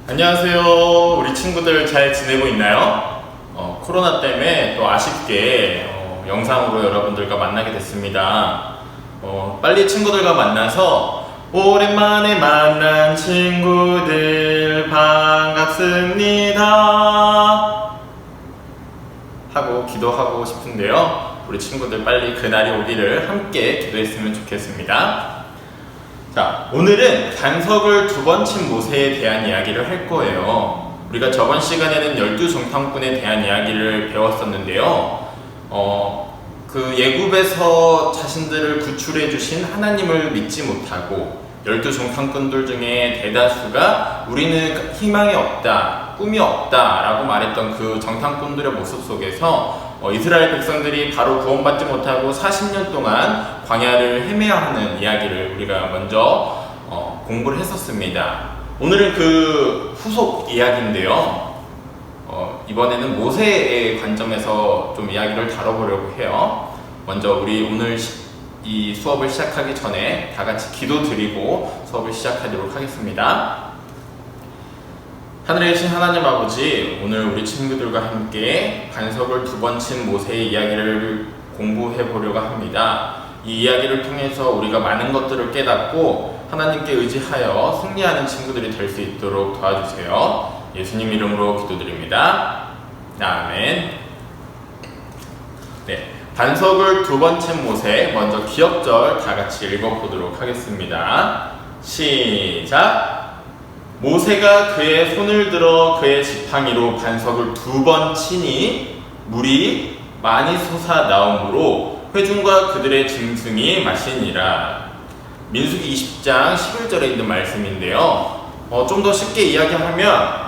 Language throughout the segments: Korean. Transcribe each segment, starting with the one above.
안녕하세요. 우리 친구들 잘 지내고 있나요? 코로나 때문에 또 아쉽게 영상으로 여러분들과 만나게 됐습니다. 빨리 친구들과 만나서 오랜만에 만난 친구들 반갑습니다 하고 기도하고 싶은데요. 우리 친구들 빨리 그날이 오기를 함께 기도했으면 좋겠습니다. 자, 오늘은 반석을 두 번 친 모세에 대한 이야기를 할 거예요. 우리가 저번 시간에는 12정탐꾼에 대한 이야기를 배웠었는데요. 그 예굽에서 자신들을 구출해 주신 하나님을 믿지 못하고 12정탐꾼들 중에 대다수가 우리는 희망이 없다, 꿈이 없다 라고 말했던 그 정탐꾼들의 모습 속에서 이스라엘 백성들이 바로 구원받지 못하고 40년 동안 광야를 헤매야 하는 이야기를 우리가 먼저 공부를 했었습니다. 오늘은 그 후속 이야기인데요. 이번에는 모세의 관점에서 좀 이야기를 다뤄보려고 해요. 먼저 우리 오늘 이 수업을 시작하기 전에 다 같이 기도드리고 수업을 시작하도록 하겠습니다. 하늘에 계신 하나님 아버지, 오늘 우리 친구들과 함께 반석을 두 번 친 모세의 이야기를 공부해 보려고 합니다. 이 이야기를 통해서 우리가 많은 것들을 깨닫고 하나님께 의지하여 승리하는 친구들이 될 수 있도록 도와주세요. 예수님 이름으로 기도드립니다. 아멘. 네, 반석을 두 번 친 모세, 먼저 기억절 다 같이 읽어보도록 하겠습니다. 시작! 모세가 그의 손을 들어 그의 지팡이로 반석을 두 번 치니 물이 많이 솟아 나오므로 회중과 그들의 짐승이 마시니라. 민수기 20장 11절에 있는 말씀인데요. 좀 더 쉽게 이야기하면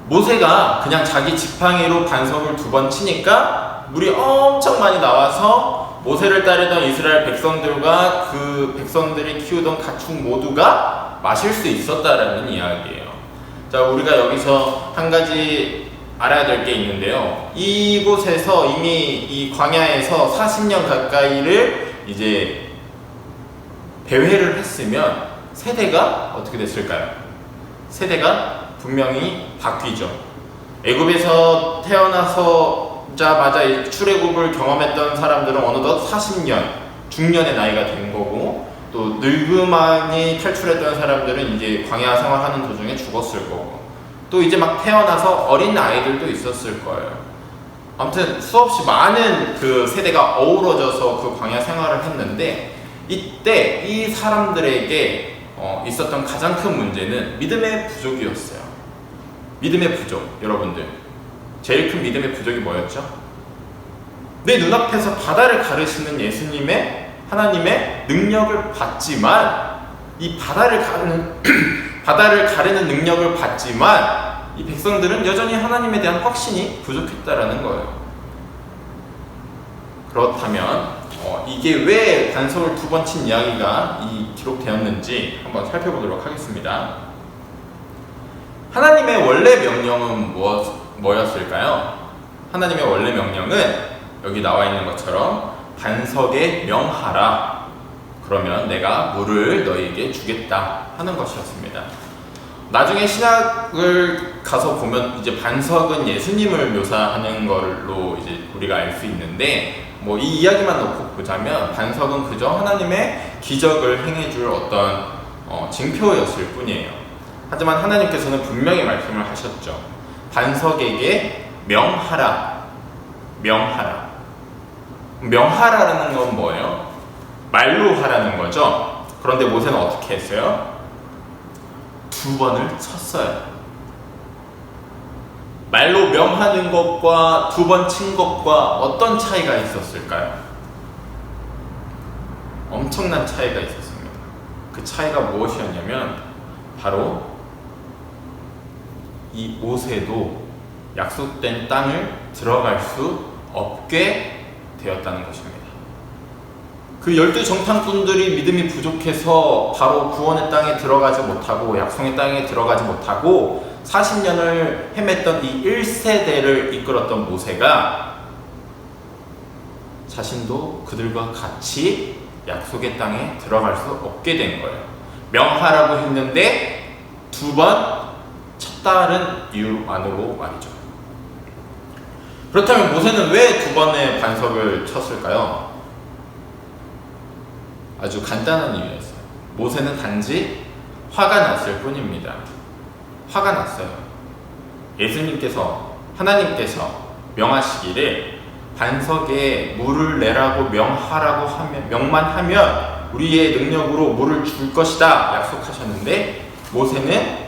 모세가 그냥 자기 지팡이로 반석을 두 번 치니까 물이 엄청 많이 나와서 모세를 따르던 이스라엘 백성들과 그 백성들이 키우던 가축 모두가 마실 수 있었다라는 이야기예요. 자, 우리가 여기서 한 가지 알아야 될 게 있는데요. 이곳에서 이미 이 광야에서 40년 가까이를 이제 배회를 했으면 세대가 어떻게 됐을까요? 세대가 분명히 바뀌죠. 애굽에서 태어나서자마자 출애굽을 경험했던 사람들은 어느덧 40년, 중년의 나이가 된 거고, 또 늙음만이 탈출했던 사람들은 이제 광야 생활하는 도중에 죽었을 거고, 또 이제 막 태어나서 어린 아이들도 있었을 거예요. 아무튼 수없이 많은 그 세대가 어우러져서 그 광야 생활을 했는데, 이때 이 사람들에게 있었던 가장 큰 문제는 믿음의 부족이었어요. 믿음의 부족. 여러분들, 제일 큰 믿음의 부족이 뭐였죠? 내 눈앞에서 바다를 가르시는 예수님의 하나님의 능력을 받지만, 이 바다를 가르는 능력을 받지만 이 백성들은 여전히 하나님에 대한 확신이 부족했다라는 거예요. 그렇다면 이게 왜 반석을 두 번 친 이야기가 기록되었는지 한번 살펴보도록 하겠습니다. 하나님의 원래 명령은 뭐였을까요? 하나님의 원래 명령은 여기 나와 있는 것처럼 반석에 명하라. 그러면 내가 물을 너희에게 주겠다 하는 것이었습니다. 나중에 신약을 가서 보면 이제 반석은 예수님을 묘사하는 걸로 이제 우리가 알 수 있는데, 이 이야기만 놓고 보자면 반석은 그저 하나님의 기적을 행해줄 어떤 징표였을 뿐이에요. 하지만 하나님께서는 분명히 말씀을 하셨죠. 반석에게 명하라. 명하라. 명하라는 건 뭐예요? 말로 하라는 거죠. 그런데 모세는 어떻게 했어요? 두 번을 쳤어요. 말로 명하는 것과 두 번 친 것과 어떤 차이가 있었을까요? 엄청난 차이가 있었습니다. 그 차이가 무엇이었냐면 바로 이 모세도 약속된 땅을 들어갈 수 없게 되었다는 것입니다. 그 12정탐꾼들이 믿음이 부족해서 바로 구원의 땅에 들어가지 못하고 약속의 땅에 들어가지 못하고 40년을 헤맸던 이 1세대를 이끌었던 모세가 자신도 그들과 같이 약속의 땅에 들어갈 수 없게 된 거예요. 명하라고 했는데 두 번 쳤다. 다른 이유만으로 말이죠. 그렇다면 모세는 왜 두 번의 반석을 쳤을까요? 아주 간단한 이유였어요. 모세는 단지 화가 났을 뿐입니다. 화가 났어요. 예수님께서, 하나님께서 명하시기를 반석에 물을 내라고 명만 하면 우리의 능력으로 물을 줄 것이다 약속하셨는데, 모세는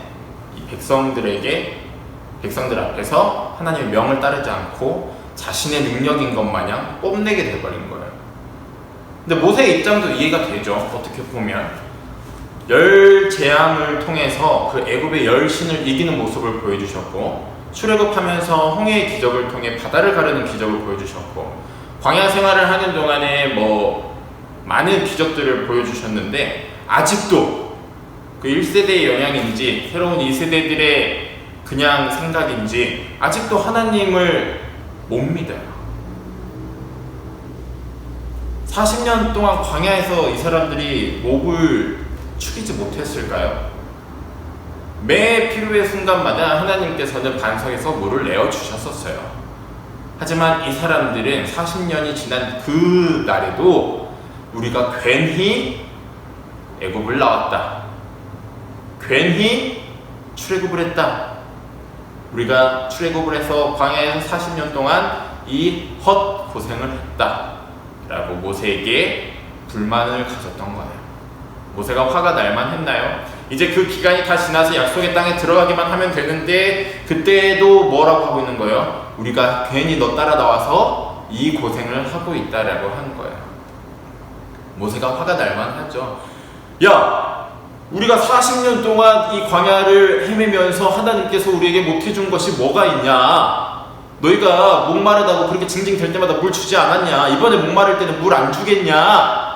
이 백성들 앞에서 하나님의 명을 따르지 않고 자신의 능력인 것 마냥 뽐내게 돼버린 거예요. 근데 모세의 입장도 이해가 되죠. 어떻게 보면 열 재앙을 통해서 그 애굽의 열 신을 이기는 모습을 보여주셨고, 출애굽하면서 홍해의 기적을 통해 바다를 가르는 기적을 보여주셨고, 광야 생활을 하는 동안에 많은 기적들을 보여주셨는데, 아직도 그 1세대의 영향인지 새로운 2세대들의 그냥 생각인지 아직도 하나님을 못 믿어요. 40년 동안 광야에서 이 사람들이 목을 축이지 못했을까요? 매 필요의 순간마다 하나님께서는 반석에서 물을 내어주셨었어요. 하지만 이 사람들은 40년이 지난 그 날에도 우리가 괜히 애굽을 나왔다, 괜히 출애굽을 했다, 우리가 출애굽을 해서 광야에서 40년 동안 이 헛 고생을 했다 라고 모세에게 불만을 가졌던 거예요. 모세가 화가 날만 했나요? 이제 그 기간이 다 지나서 약속의 땅에 들어가기만 하면 되는데, 그때도 뭐라고 하고 있는 거예요? 우리가 괜히 너 따라 나와서 이 고생을 하고 있다라고 한 거예요. 모세가 화가 날만 하죠. 야, 우리가 40년 동안 이 광야를 헤매면서 하나님께서 우리에게 못해준 것이 뭐가 있냐? 너희가 목마르다고 그렇게 징징 댈 때마다 물 주지 않았냐? 이번에 목마를 때는 물 안 주겠냐?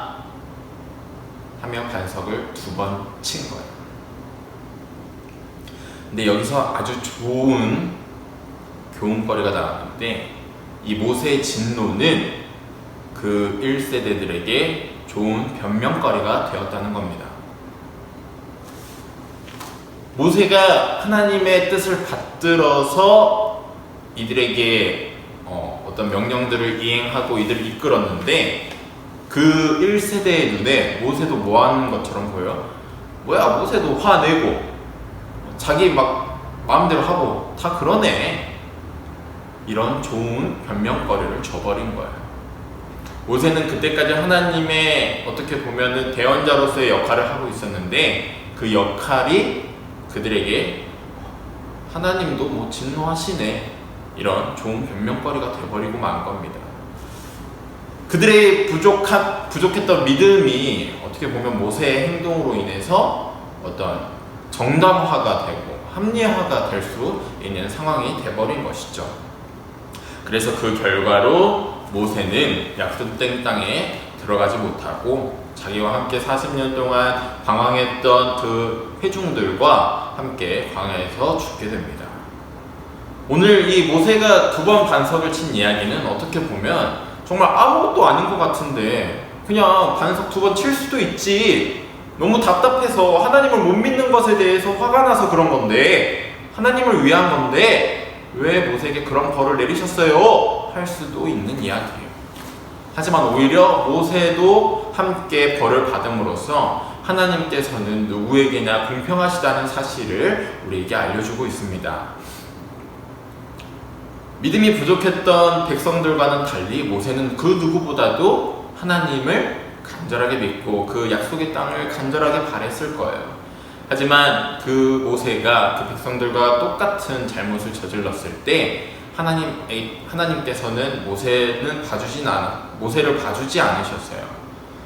하며 반석을 두 번 친 거예요. 근데 여기서 아주 좋은 교훈거리가 나왔는데, 이 모세의 진노는 그 1세대들에게 좋은 변명거리가 되었다는 겁니다. 모세가 하나님의 뜻을 받들어서 이들에게 어떤 명령들을 이행하고 이들을 이끌었는데, 그 1세대의 눈에 모세도 뭐하는 것처럼 보여요? 뭐야, 모세도 화내고 자기 마음대로 하고 다 그러네, 이런 좋은 변명거리를 줘버린 거예요. 모세는 그때까지 하나님의 어떻게 보면은 대언자로서의 역할을 하고 있었는데, 그 역할이 그들에게 하나님도 진노하시네, 이런 좋은 변명거리가 돼버리고 만 겁니다. 그들의 부족했던 믿음이 어떻게 보면 모세의 행동으로 인해서 어떤 정당화가 되고 합리화가 될 수 있는 상황이 돼버린 것이죠. 그래서 그 결과로 모세는 약속된 땅에 들어가지 못하고 자기와 함께 40년 동안 방황했던 그 회중들과 함께 광야에서 죽게 됩니다. 오늘 이 모세가 두 번 반석을 친 이야기는 어떻게 보면 정말 아무것도 아닌 것 같은데, 그냥 반석 두 번 칠 수도 있지, 너무 답답해서 하나님을 못 믿는 것에 대해서 화가 나서 그런 건데, 하나님을 위한 건데 왜 모세에게 그런 벌을 내리셨어요? 할 수도 있는 이야기예요. 하지만 오히려 모세도 함께 벌을 받음으로써 하나님께서는 누구에게나 공평하시다는 사실을 우리에게 알려주고 있습니다. 믿음이 부족했던 백성들과는 달리 모세는 그 누구보다도 하나님을 간절하게 믿고 그 약속의 땅을 간절하게 바랬을 거예요. 하지만 그 모세가 그 백성들과 똑같은 잘못을 저질렀을 때 하나님께서는 모세를 봐주지 않으셨어요.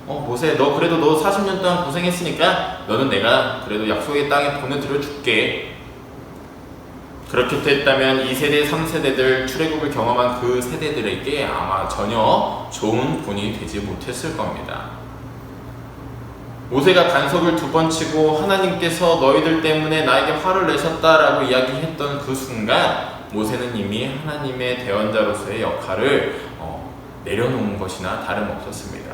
모세, 너 40년 동안 고생했으니까 너는 내가 그래도 약속의 땅에 보내드려줄게. 그렇게 됐다면 2세대, 3세대들 출애굽을 경험한 그 세대들에게 아마 전혀 좋은 본이 되지 못했을 겁니다. 모세가 반석을 두 번 치고 하나님께서 너희들 때문에 나에게 화를 내셨다라고 이야기했던 그 순간, 모세는 이미 하나님의 대언자로서의 역할을 내려놓은 것이나 다름없었습니다.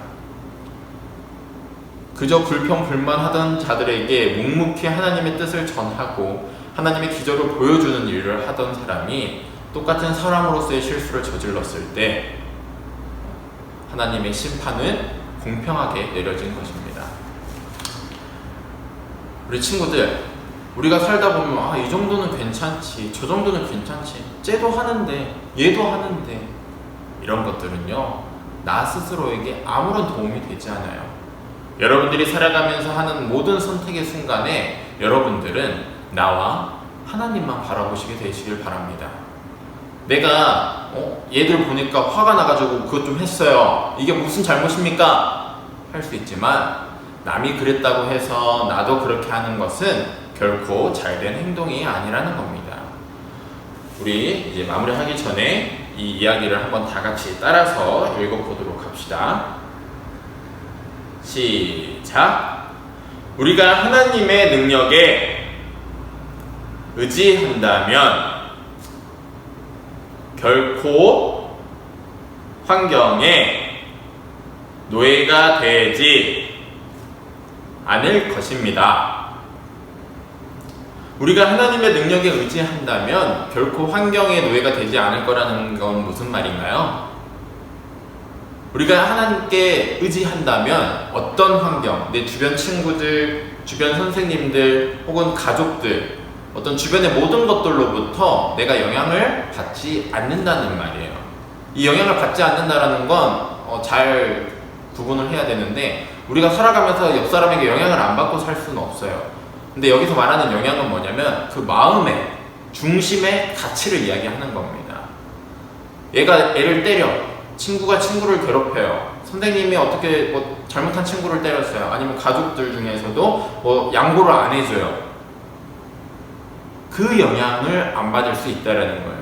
그저 불평불만하던 자들에게 묵묵히 하나님의 뜻을 전하고 하나님의 기적을 보여주는 일을 하던 사람이 똑같은 사람으로서의 실수를 저질렀을 때 하나님의 심판은 공평하게 내려진 것입니다. 우리 친구들, 우리가 살다 보면 이 정도는 괜찮지, 저 정도는 괜찮지, 쟤도 하는데 얘도 하는데, 이런 것들은요 나 스스로에게 아무런 도움이 되지 않아요. 여러분들이 살아가면서 하는 모든 선택의 순간에 여러분들은 나와 하나님만 바라보시게 되시길 바랍니다. 내가 얘들 보니까 화가 나가지고 그것 좀 했어요, 이게 무슨 잘못입니까? 할 수 있지만 남이 그랬다고 해서 나도 그렇게 하는 것은 결코 잘된 행동이 아니라는 겁니다. 우리 이제 마무리하기 전에 이 이야기를 한번 다 같이 따라서 읽어보도록 합시다. 시작! 우리가 하나님의 능력에 의지한다면 결코 환경에 노예가 되지 않을 것입니다. 우리가 하나님의 능력에 의지한다면 결코 환경의 노예가 되지 않을 거라는 건 무슨 말인가요? 우리가 하나님께 의지한다면 어떤 환경, 내 주변 친구들, 주변 선생님들 혹은 가족들, 어떤 주변의 모든 것들로부터 내가 영향을 받지 않는다는 말이에요. 이 영향을 받지 않는다라는 건 잘 구분을 해야 되는데, 우리가 살아가면서 옆 사람에게 영향을 안 받고 살 수는 없어요. 근데 여기서 말하는 영향은 뭐냐면 그 마음의 중심의 가치를 이야기하는 겁니다. 얘가 애를 때려, 친구가 친구를 괴롭혀요, 선생님이 어떻게 잘못한 친구를 때렸어요, 아니면 가족들 중에서도 양보를 안 해줘요. 그 영향을 안 받을 수 있다라는 거예요.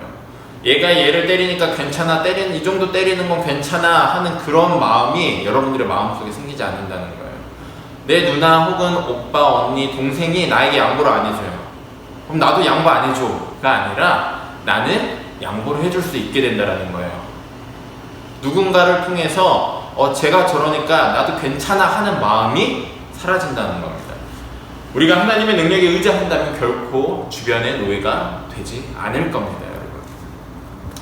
얘가 얘를 때리니까 괜찮아, 이 정도 때리는 건 괜찮아 하는 그런 마음이 여러분들의 마음속에 생기지 않는다는 거예요. 내 누나 혹은 오빠, 언니, 동생이 나에게 양보를 안 해줘요, 그럼 나도 양보 안 해줘가 아니라 나는 양보를 해줄 수 있게 된다는 거예요. 누군가를 통해서 제가 저러니까 나도 괜찮아 하는 마음이 사라진다는 겁니다. 우리가 하나님의 능력에 의지한다면 결코 주변의 노예가 되지 않을 겁니다, 여러분.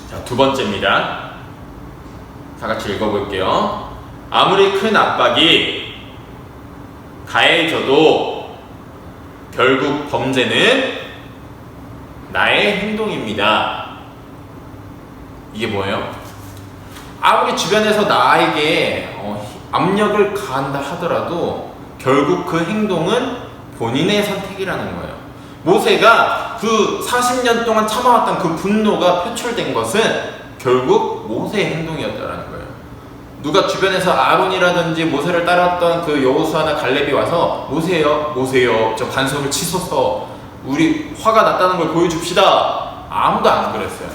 자, 두 번째입니다. 다 같이 읽어볼게요. 아무리 큰 압박이 가해져도 결국 범죄는 나의 행동입니다. 이게 뭐예요? 아무리 주변에서 나에게 압력을 가한다 하더라도 결국 그 행동은 본인의 선택이라는 거예요. 모세가 그 40년 동안 참아왔던 그 분노가 표출된 것은 결국 모세의 행동이었다는 거예요. 누가 주변에서 아론이라든지 모세를 따랐던 그 여호수아나 갈렙이 와서 모세요, 저 반석을 치소서, 우리 화가 났다는 걸 보여줍시다, 아무도 안 그랬어요.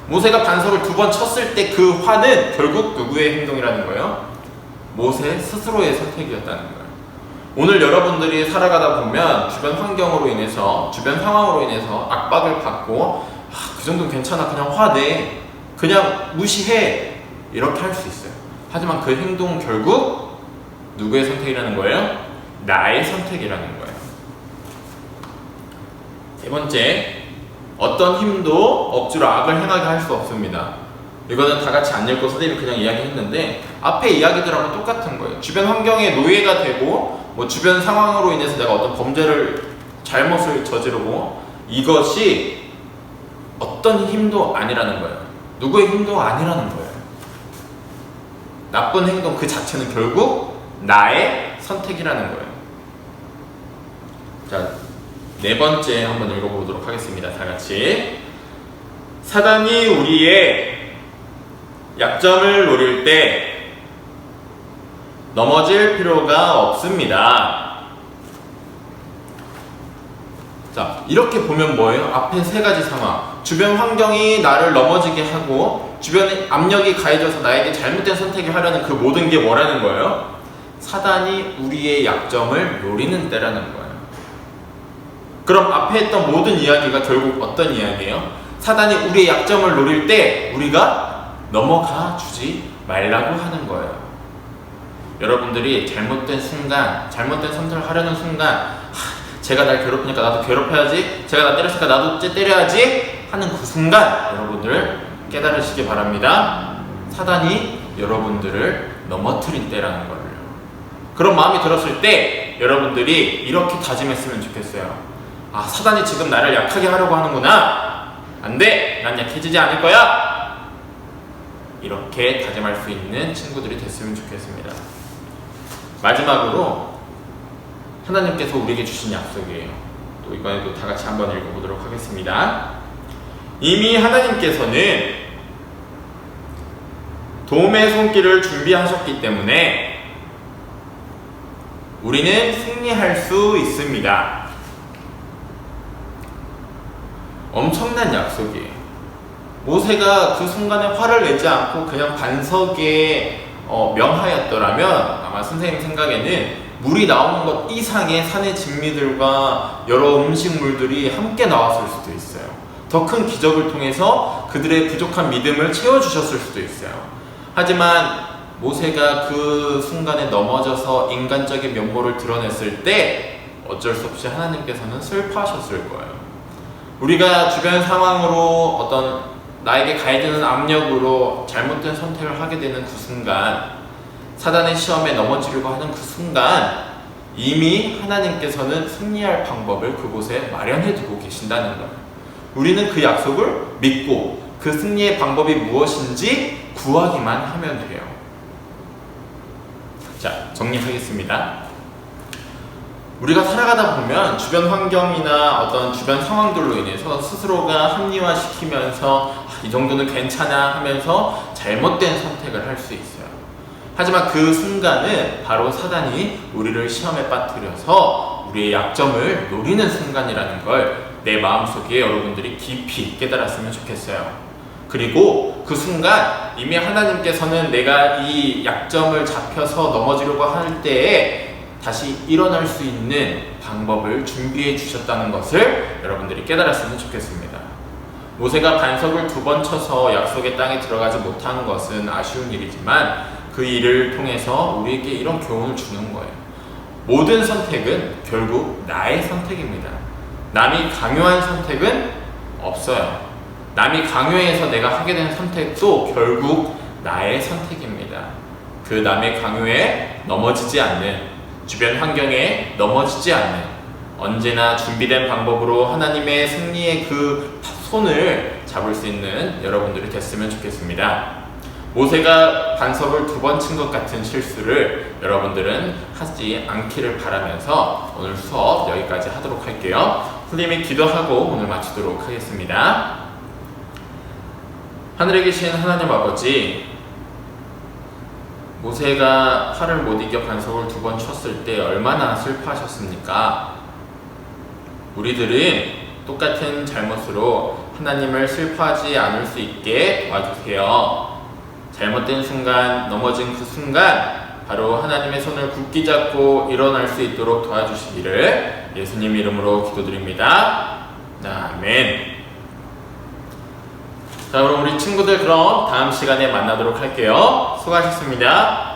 모세가 반석을 2번 쳤을 때 그 화는 결국 누구의 행동이라는 거예요? 모세 스스로의 선택이었다는 거예요. 오늘 여러분들이 살아가다 보면 주변 환경으로 인해서, 주변 상황으로 인해서 압박을 받고 그 정도는 괜찮아, 그냥 화내, 그냥 무시해, 이렇게 할 수 있어요. 하지만 그 행동은 결국 누구의 선택이라는 거예요? 나의 선택이라는 거예요. 세 번째, 어떤 힘도 억지로 악을 행하게 할 수 없습니다. 이거는 다 같이 안 읽고 선생님이 그냥 이야기했는데 앞에 이야기들하고 똑같은 거예요. 주변 환경에 노예가 되고 주변 상황으로 인해서 내가 어떤 잘못을 저지르고, 이것이 어떤 힘도 아니라는 거예요. 누구의 힘도 아니라는 거예요. 나쁜 행동 그 자체는 결국 나의 선택이라는 거예요. 자, 네 번째 한번 읽어보도록 하겠습니다. 다 같이. 사단이 우리의 약점을 노릴 때 넘어질 필요가 없습니다. 자, 이렇게 보면 뭐예요? 앞에 세 가지 상황. 주변 환경이 나를 넘어지게 하고 주변에 압력이 가해져서 나에게 잘못된 선택을 하려는 그 모든 게 뭐라는 거예요? 사단이 우리의 약점을 노리는 때라는 거예요. 그럼 앞에 했던 모든 이야기가 결국 어떤 이야기예요? 사단이 우리의 약점을 노릴 때 우리가 넘어가 주지 말라고 하는 거예요. 여러분들이 잘못된 선택을 하려는 순간 제가 날 괴롭히니까 나도 괴롭혀야지, 제가 나 때렸으니까 나도 때려야지 하는 그 순간 여러분들 깨달으시기 바랍니다. 사단이 여러분들을 넘어뜨린 때라는 걸요. 그런 마음이 들었을 때 여러분들이 이렇게 다짐했으면 좋겠어요. 아, 사단이 지금 나를 약하게 하려고 하는구나. 안 돼! 난 약해지지 않을 거야! 이렇게 다짐할 수 있는 친구들이 됐으면 좋겠습니다. 마지막으로 하나님께서 우리에게 주신 약속이에요. 또 이번에도 다 같이 한번 읽어보도록 하겠습니다. 이미 하나님께서는 도움의 손길을 준비하셨기 때문에 우리는 승리할 수 있습니다. 엄청난 약속이에요. 모세가 그 순간에 화를 내지 않고 그냥 반석에 명하였더라면 아마 선생님 생각에는 물이 나오는 것 이상의 산의 진미들과 여러 음식물들이 함께 나왔을 수도 있어요. 더 큰 기적을 통해서 그들의 부족한 믿음을 채워주셨을 수도 있어요. 하지만 모세가 그 순간에 넘어져서 인간적인 면모를 드러냈을 때 어쩔 수 없이 하나님께서는 슬퍼하셨을 거예요. 우리가 주변 상황으로 어떤 나에게 가해지는 압력으로 잘못된 선택을 하게 되는 그 순간, 사단의 시험에 넘어지려고 하는 그 순간 이미 하나님께서는 승리할 방법을 그곳에 마련해 두고 계신다는 거예요. 우리는 그 약속을 믿고 그 승리의 방법이 무엇인지 구하기만 하면 돼요. 자, 정리하겠습니다. 우리가 살아가다 보면 주변 환경이나 어떤 주변 상황들로 인해서 스스로가 합리화시키면서 이 정도는 괜찮아 하면서 잘못된 선택을 할 수 있어요. 하지만 그 순간은 바로 사단이 우리를 시험에 빠뜨려서 우리의 약점을 노리는 순간이라는 걸 내 마음속에 여러분들이 깊이 깨달았으면 좋겠어요. 그리고 그 순간 이미 하나님께서는 내가 이 약점을 잡혀서 넘어지려고 할 때에 다시 일어날 수 있는 방법을 준비해 주셨다는 것을 여러분들이 깨달았으면 좋겠습니다. 모세가 반석을 2번 쳐서 약속의 땅에 들어가지 못한 것은 아쉬운 일이지만 그 일을 통해서 우리에게 이런 교훈을 주는 거예요. 모든 선택은 결국 나의 선택입니다. 남이 강요한 선택은 없어요. 남이 강요해서 내가 하게 된 선택도 결국 나의 선택입니다. 그 남의 강요에 넘어지지 않는, 주변 환경에 넘어지지 않는, 언제나 준비된 방법으로 하나님의 승리의 그 손을 잡을 수 있는 여러분들이 됐으면 좋겠습니다. 모세가 반석을 2번 친 것 같은 실수를 여러분들은 하지 않기를 바라면서 오늘 수업 여기까지 하도록 할게요. 선생님이 기도하고 오늘 마치도록 하겠습니다. 하늘에 계신 하나님 아버지, 모세가 화를 못 이겨 반석을 2번 쳤을 때 얼마나 슬퍼하셨습니까? 우리들은 똑같은 잘못으로 하나님을 슬퍼하지 않을 수 있게 도와주세요. 잘못된 순간, 넘어진 그 순간 바로 하나님의 손을 굳게 잡고 일어날 수 있도록 도와주시기를 예수님 이름으로 기도드립니다. 아멘. 자, 그럼 우리 친구들 그럼 다음 시간에 만나도록 할게요. 수고하셨습니다.